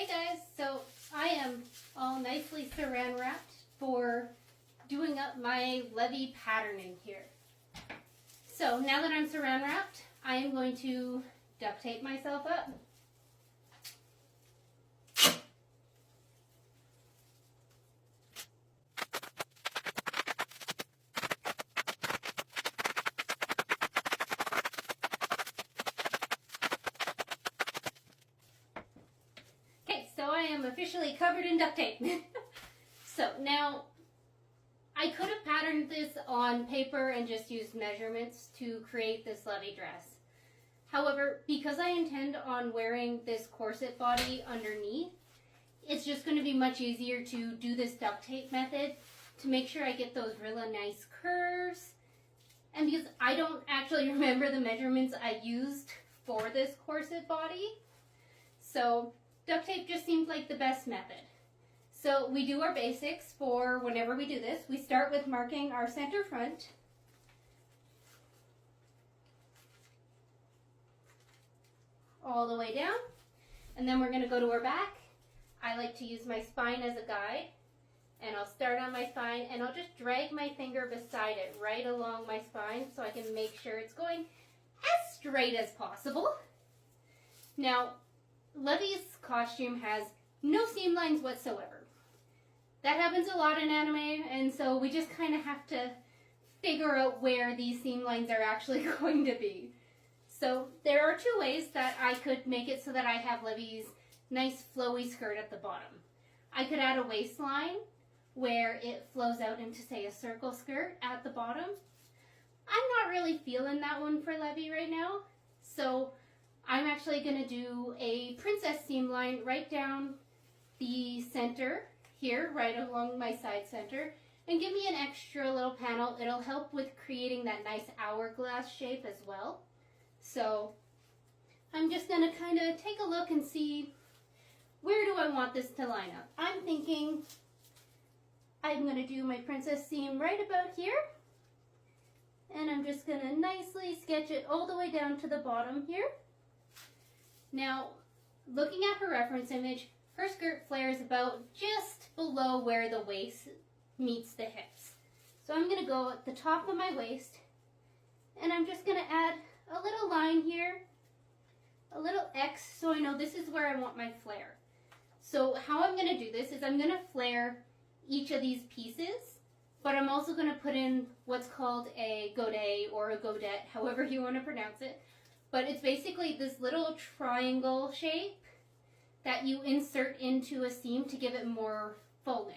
guys, so I am all nicely saran wrapped for doing up my Levy patterning here. So now that I'm saran wrapped, I am going to duct tape myself up. So I am officially covered in duct tape. So now, I could have patterned this on paper and just used measurements to create this Levy dress. However, because I intend on wearing this corset body underneath, it's just going to be much easier to do this duct tape method to make sure I get those really nice curves. And because I don't actually remember the measurements I used for this corset body, so duct tape just seems like the best method. So we do our basics for whenever we do this. We start with marking our center front. All the way down. And then we're going to go to our back. I like to use my spine as a guide. And I'll start on my spine and I'll just drag my finger beside it right along my spine so I can make sure it's going as straight as possible. Now, Levy's costume has no seam lines whatsoever. That happens a lot in anime, and so we just kind of have to figure out where these seam lines are actually going to be. So there are two ways that I could make it so that I have Levy's nice flowy skirt at the bottom. I could add a waistline where it flows out into, say, a circle skirt at the bottom. I'm not really feeling that one for Levy right now, so I'm actually going to do a princess seam line right down the center here, right along my side center, and give me an extra little panel. It'll help with creating that nice hourglass shape as well. So I'm just going to kind of take a look and see, where do I want this to line up? I'm thinking I'm going to do my princess seam right about here, and I'm just going to nicely sketch it all the way down to the bottom here. Now, looking at her reference image, her skirt flares about just below where the waist meets the hips. So I'm going to go at the top of my waist, and I'm just going to add a little line here, a little X, so I know this is where I want my flare. So how I'm going to do this is I'm going to flare each of these pieces, but I'm also going to put in what's called a godet or a godette, however you want to pronounce it. But it's basically this little triangle shape that you insert into a seam to give it more fullness.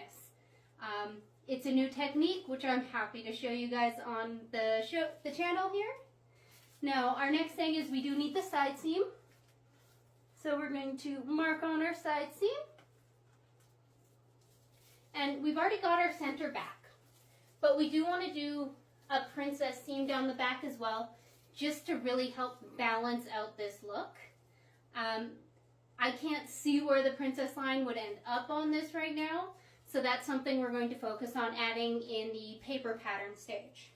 It's a new technique, which I'm happy to show you guys on the channel here. Now, our next thing is we do need the side seam. So we're going to mark on our side seam. And we've already got our center back. But we do want to do a princess seam down the back as well, just to really help balance out this look. I can't see where the princess line would end up on this right now, so that's something we're going to focus on adding in the paper pattern stage.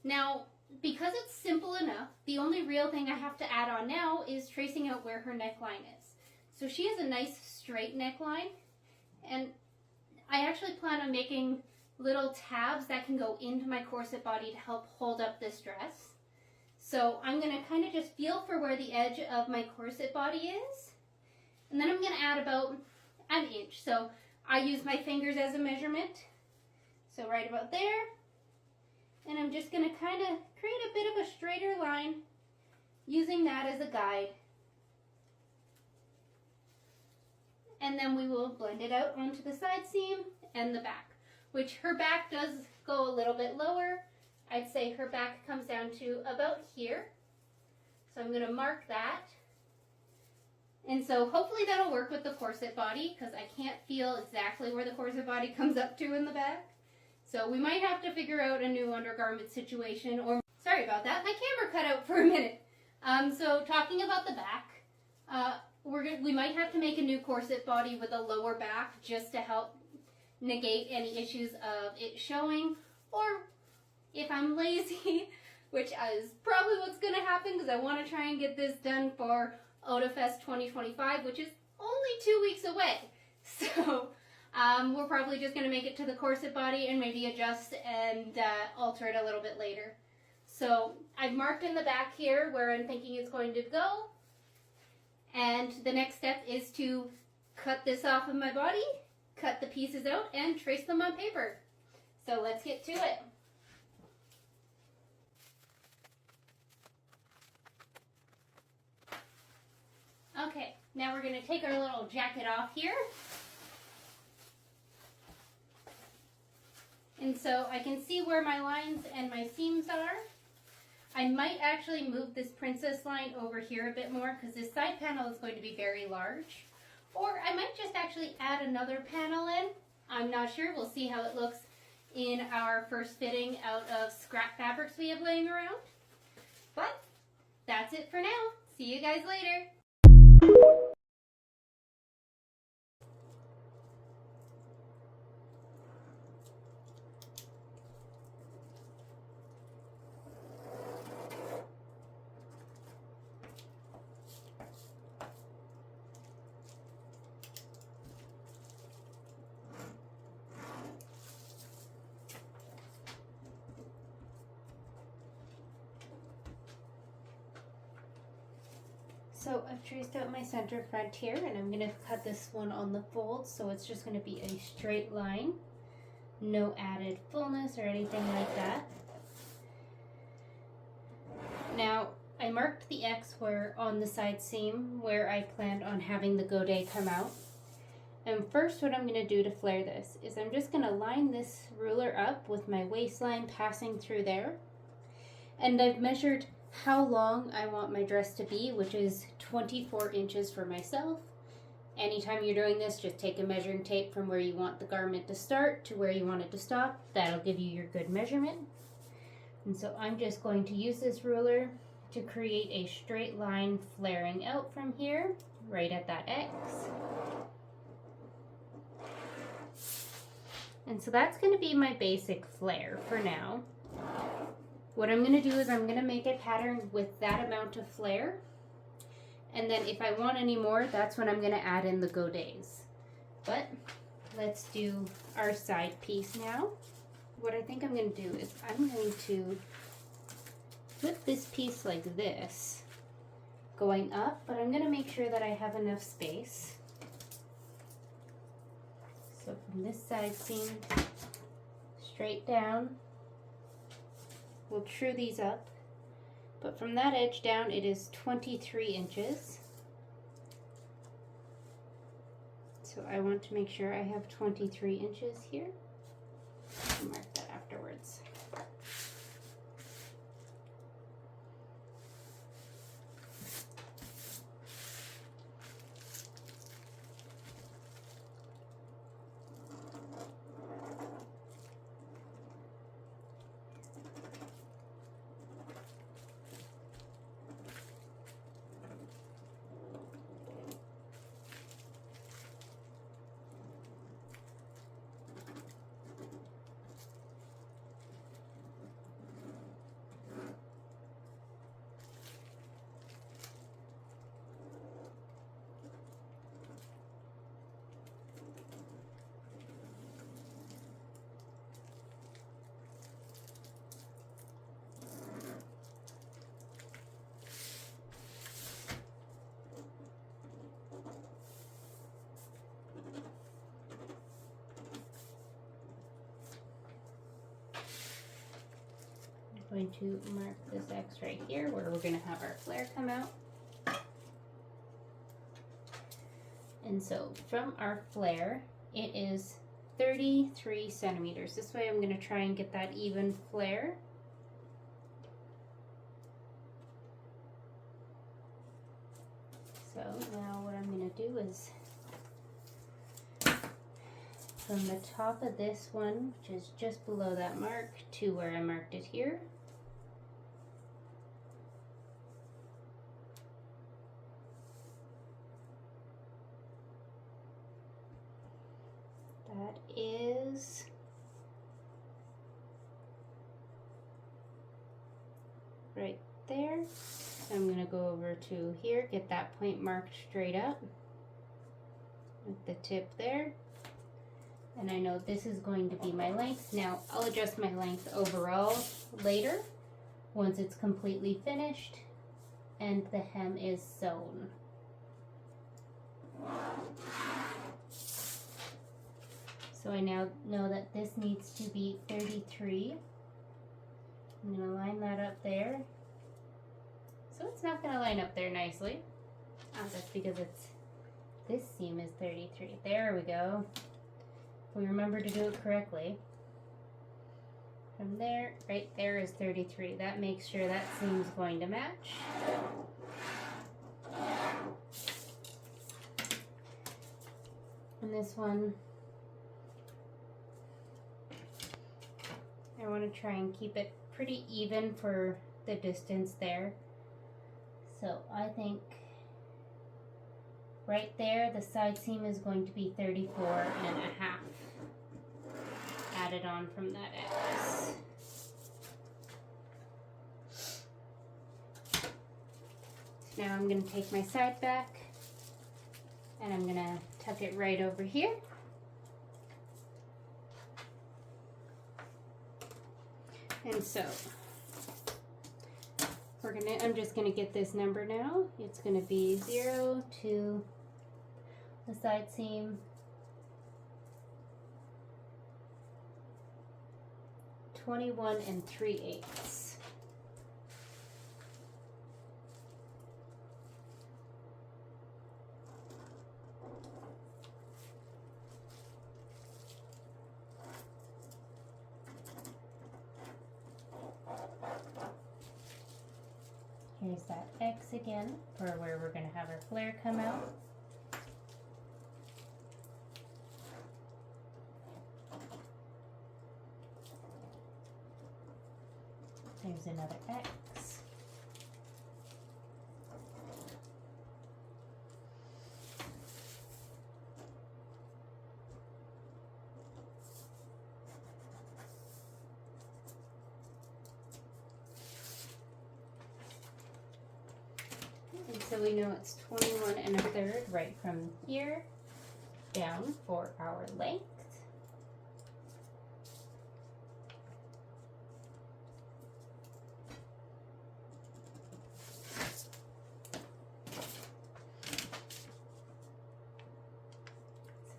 Now, because it's simple enough, the only real thing I have to add on now is tracing out where her neckline is. So she has a nice straight neckline, and I actually plan on making little tabs that can go into my corset body to help hold up this dress. So I'm going to kind of just feel for where the edge of my corset body is. And then I'm going to add about an inch. So I use my fingers as a measurement. So right about there. And I'm just going to kind of create a bit of a straighter line using that as a guide. And then we will blend it out onto the side seam and the back, which her back does go a little bit lower. I'd say her back comes down to about here. So I'm going to mark that. And so hopefully that'll work with the corset body, because I can't feel exactly where the corset body comes up to in the back. So we might have to figure out a new undergarment situation, or sorry about that, my camera cut out for a minute. So talking about the back, we might have to make a new corset body with a lower back just to help negate any issues of it showing, or if I'm lazy, which is probably what's going to happen because I want to try and get this done for OtaFest 2025, which is only 2 weeks away. So we're probably just going to make it to the corset body and maybe adjust and alter it a little bit later. So I've marked in the back here where I'm thinking it's going to go. And the next step is to cut this off of my body, cut the pieces out, and trace them on paper. So let's get to it. Okay, now we're going to take our little jacket off here. And so I can see where my lines and my seams are. I might actually move this princess line over here a bit more because this side panel is going to be very large. Or I might just actually add another panel in. I'm not sure. We'll see how it looks in our first fitting out of scrap fabrics we have laying around. But that's it for now. See you guys later. So I've traced out my center front here, and I'm going to cut this one on the fold, so it's just going to be a straight line. No added fullness or anything like that. Now, I marked the X where on the side seam where I planned on having the godet come out. And first what I'm going to do to flare this is I'm just going to line this ruler up with my waistline passing through there. And I've measured how long I want my dress to be, which is 24 inches for myself. Anytime you're doing this, just take a measuring tape from where you want the garment to start to where you want it to stop. That'll give you your good measurement. And so I'm just going to use this ruler to create a straight line flaring out from here, right at that X. And so that's going to be my basic flare for now. What I'm going to do is I'm going to make a pattern with that amount of flare. And then if I want any more, that's when I'm going to add in the godets. But let's do our side piece now. What I think I'm going to do is I'm going to flip this piece like this, going up, but I'm going to make sure that I have enough space. So from this side seam, straight down, we'll true these up, but from that edge down it is 23 inches. So I want to make sure I have 23 inches here. I'll mark that afterwards. Going to mark this X right here where we're going to have our flare come out. And so from our flare, it is 33 centimeters. This way I'm going to try and get that even flare. So now what I'm going to do is from the top of this one, which is just below that mark, to where I marked it here. That is right there. So I'm going to go over to here, get that point marked straight up. at the tip there. And I know this is going to be my length. Now I'll adjust my length overall later once it's completely finished and the hem is sewn. So I now know that this needs to be 33. I'm going to line that up there. So it's not going to line up there nicely. That's because this seam is 33. There we go. If we remember to do it correctly. From there, right there is 33. That makes sure that seam's going to match. And this one, I want to try and keep it pretty even for the distance there. So I think right there, the side seam is going to be 34 and a half. Added on from that X. Now I'm going to take my side back and I'm going to tuck it right over here. And so I'm just going to get this number now. It's going to be 0 to the side seam, 21 3/8. Here's that X again for where we're going to have our flare come out. There's another X. And so we know it's 21 1/3 right from here down for our length.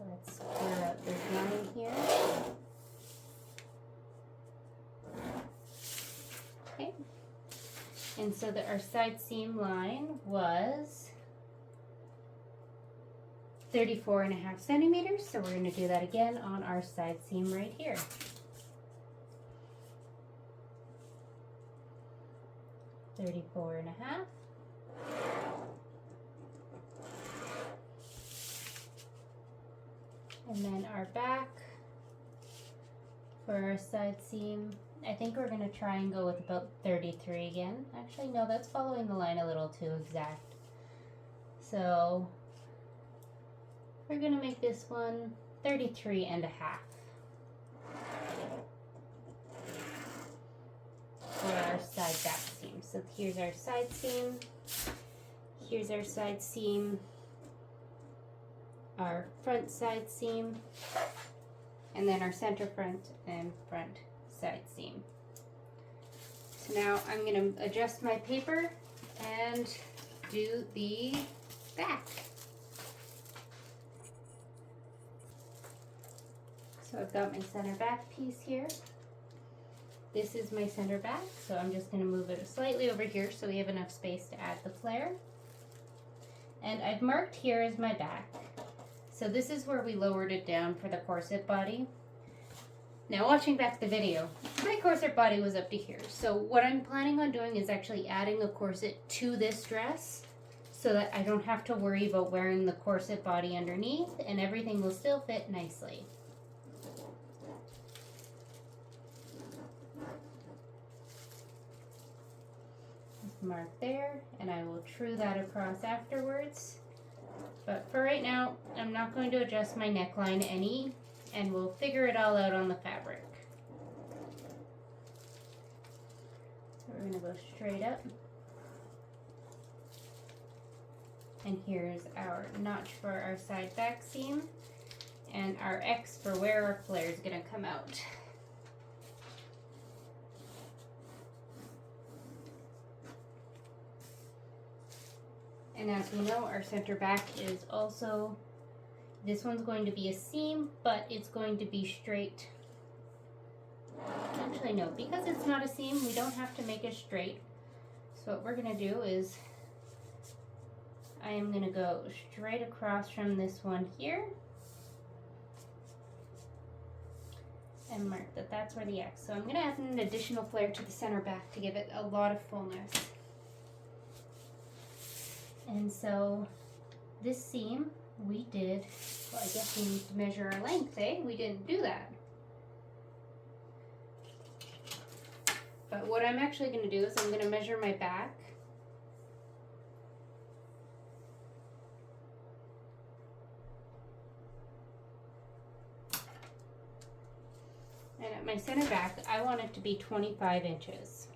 Let's clear out this line here. Okay. And so our side seam line was 34.5 centimeters. So we're going to do that again on our side seam right here. $34.5. And then our back for our side seam, I think we're going to try and go with about 33 again. Actually, no, that's following the line a little too exact. So we're going to make this one 33.5 for our side back seam. So here's our side seam. Here's our side seam. Our front side seam, and then our center front and front side seam. So now I'm going to adjust my paper and do the back. So I've got my center back piece here. This is my center back, so I'm just going to move it slightly over here so we have enough space to add the flare. And I've marked here as my back. So this is where we lowered it down for the corset body. Now watching back the video, my corset body was up to here. So what I'm planning on doing is actually adding a corset to this dress so that I don't have to worry about wearing the corset body underneath and everything will still fit nicely. Just mark there, and I will true that across afterwards. But for right now, I'm not going to adjust my neckline any, and we'll figure it all out on the fabric. So we're going to go straight up And here's our notch for our side back seam, and our X for where our flare is going to come out. And as we know, our center back is also, this one's going to be a seam, but it's going to be straight. Actually no, because it's not a seam, we don't have to make it straight. So what we're going to do is, I am going to go straight across from this one here and mark that that's where the X. So I'm going to add an additional flare to the center back to give it a lot of fullness. And so this seam we did, well, I guess we need to measure our length, eh? We didn't do that. But what I'm actually going to do is I'm going to measure my back. And at my center back, I want it to be 25 inches.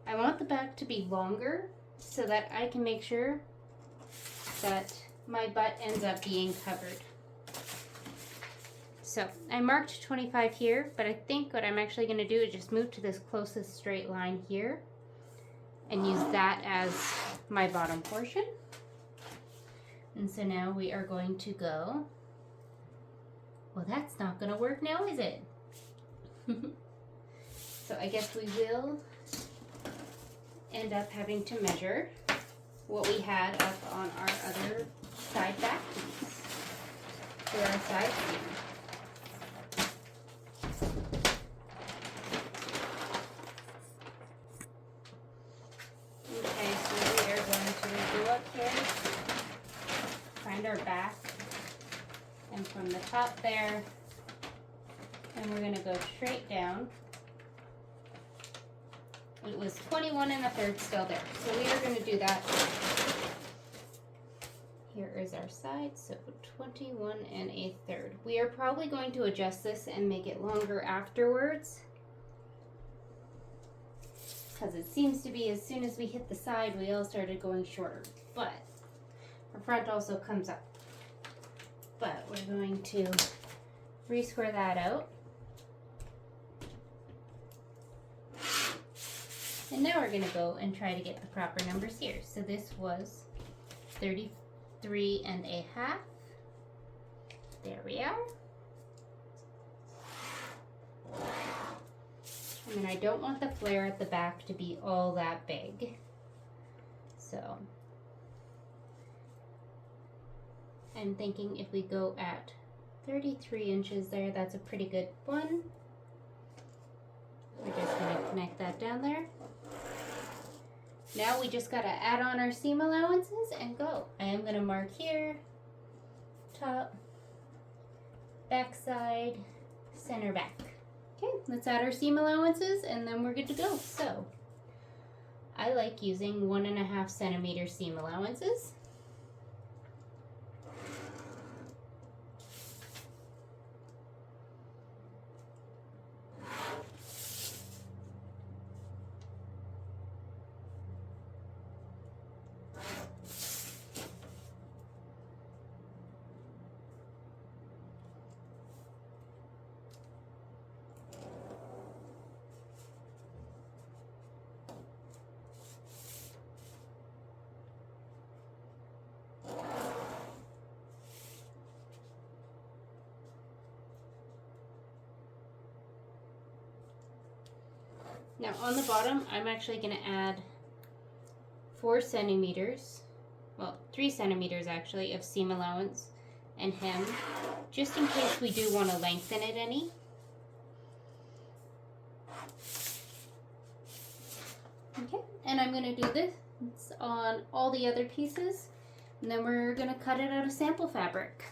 I want the back to be longer so that I can make sure that my butt ends up being covered. So I marked 25 here, but I think what I'm actually going to do is just move to this closest straight line here and use that as my bottom portion. And so now we are going to go, well, that's not going to work now, is it? So I guess we will end up having to measure what we had up on our other side back piece for our side seam. Okay, so we are going to go up here, find our back, and from the top there, and we're going to go straight down. It was 21 1/3 still there, so we are going to do that. Here is our side, so 21 1/3. We are probably going to adjust this and make it longer afterwards, because it seems to be as soon as we hit the side, we all started going shorter. But our front also comes up. But we're going to re-square that out. And now we're going to go and try to get the proper numbers here. So this was 33 1/2. There we are. And then I don't want the flare at the back to be all that big. So I'm thinking if we go at 33 inches there, that's a pretty good one. We're just going to connect that down there. Now we just got to add on our seam allowances and go. I am going to mark here, top, back side, center back. Okay, let's add our seam allowances and then we're good to go. So I like using 1.5 centimeter seam allowances. Now on the bottom, I'm actually going to add 4 centimeters, well 3 centimeters actually, of seam allowance and hem, just in case we do want to lengthen it any. Okay, and I'm going to do this on all the other pieces, and then we're going to cut it out of sample fabric.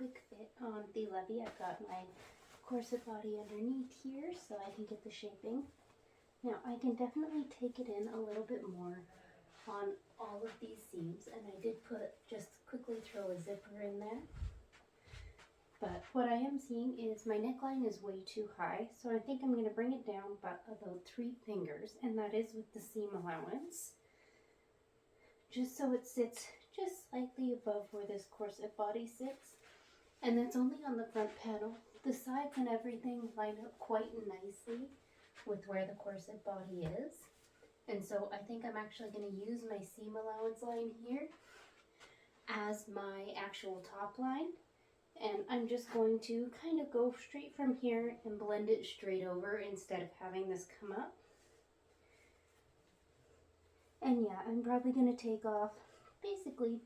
quick fit on the Levy. I've got my corset body underneath here so I can get the shaping. Now I can definitely take it in a little bit more on all of these seams, and I did just quickly throw a zipper in there. But what I am seeing is my neckline is way too high, so I think I'm going to bring it down about 3 fingers, and that is with the seam allowance, just so it sits just slightly above where this corset body sits. And that's only on the front panel. The sides and everything line up quite nicely with where the corset body is. And so I think I'm actually going to use my seam allowance line here as my actual top line. And I'm just going to kind of go straight from here and blend it straight over instead of having this come up. And yeah, I'm probably going to take off, basically,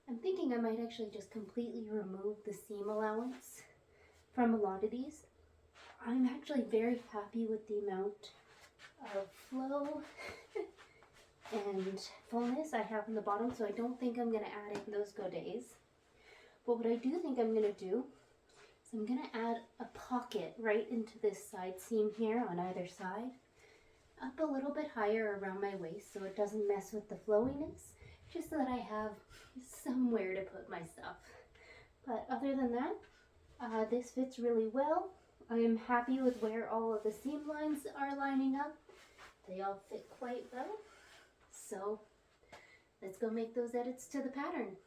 I'm thinking I might actually just completely remove the seam allowance from a lot of these. I'm actually very happy with the amount of flow and fullness I have in the bottom, so I don't think I'm going to add in those godets. But what I do think I'm going to do is I'm going to add a pocket right into this side seam here on either side, up a little bit higher around my waist so it doesn't mess with the flowiness, just so that I have somewhere to put my stuff. But other than that, this fits really well. I am happy with where all of the seam lines are lining up. They all fit quite well. So let's go make those edits to the pattern.